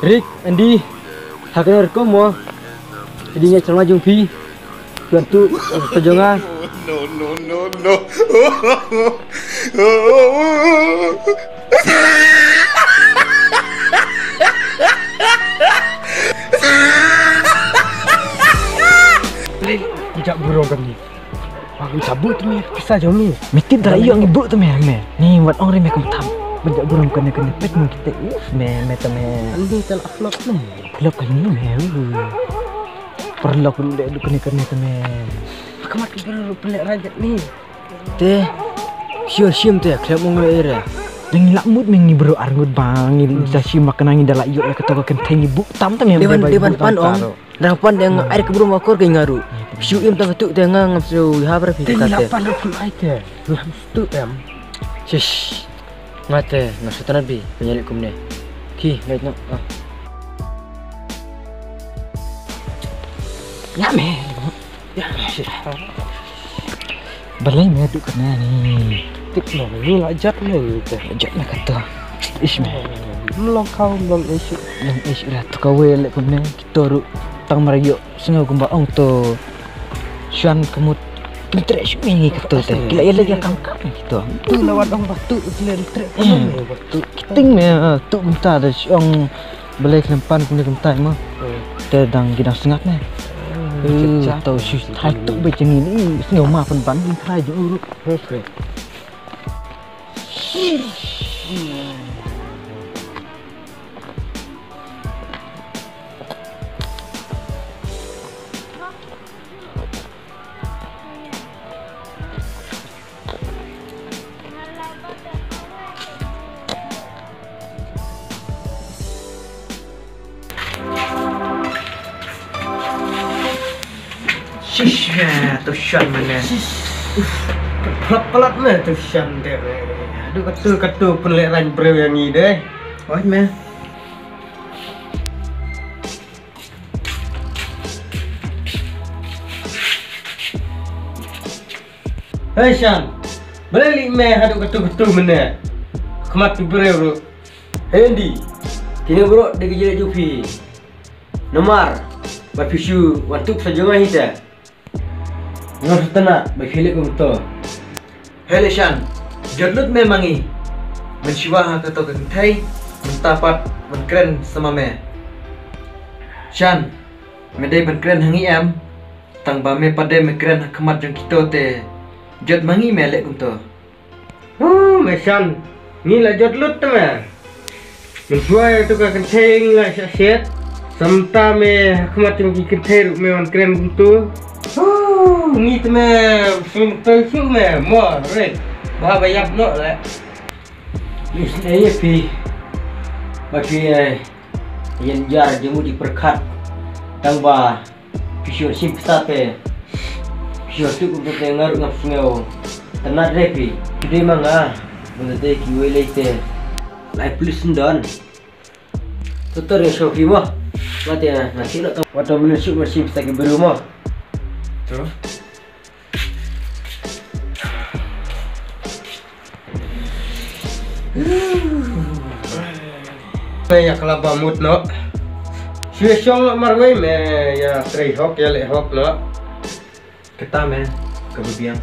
Rick, Andy, haknya rekam mo. Jadinya celana jung pi. Biar tu terjongan. No. Tidak burung kami. Aku cabut tu me, kisah jauh ni. Mesti dah iyo ang ibu tu me. Ni buat orang me kum tam. Bejak burung kena pet mu kita. Me tu me. Andi tel akhlak me. Akhlak kali ni me. Perlak dulu dek kena tu me. Kamat baru pelak rajat ni. Teh. Sim teh klep mong era. Yang lakmut mengi bro arngut bang ini sasi makan angin dalam iyo kata kan tengi buk tam tam yang dewan pan ong. Dapan yang air keburu makor ke ngaru. Siu im tang tu tengah ngapsu ha berapa kata. Dapan lu aite. Lam tu em. Shish. Mate ngasutan bi penyalik kumne. Ki ngait no. Ya me. Balai me duk kena ni. Tik no lu lajat lu tu. Lajat nak kata. Ish me. Belum kau belum ish dah tu kau lek kumne kita ru tang marayo sengaja kumba ong tu Shuan kemut pintrek mengi kata teh kila ia lagi kangkang gitu tu lawat ong batu pintrek batu kiting me tu minta ada ong belai kelempan kumne kumtai mah teh dang gidang sengat ne tau shu thai tu beceng ini sengaja ma pen ban khai jo urut Shish, tu Shuan mana? Pelat mana tu Shuan deh? Aduh katu peleran bro yang ni deh. Oh me. Hey Shuan, balik me aduh katu mana? Kemat bro. Hey Andy, kini bro dia kerja Jupi. Nomor, berfisu waktu sejongan kita. Ngor tena berfilik untuk. Hele Shan, jodlut memangi. Mensiwah kata kentai, mentapat menkeren sama me. Shan, medai menkeren hangi am. Tang ba me pada menkeren kemat jeng kita te. Jod mangi melek untuk. Oh, me Shan, ni lah jodlut tu me. Mensiwah tu kentai lah syet. Samta me kemat jeng kentai me menkeren untuk. Oh, ni tu me, film me, more red. Bah banyak nak lah. Ni saya pi, bagi yang jar jemu diperkat, tambah pisau sim sape, pisau tu untuk dengar ngap sengau. Tenat repi, jadi mangga, benda tu kiwai lete, live plus sendan. Tutor yang show mah, mati nanti nak tahu. Waktu beli show masih bisa keburu mah. Tu. Ya kalau bamut no. Siapa marway me ya tray hok ya le hok no. Kita me kebubiang.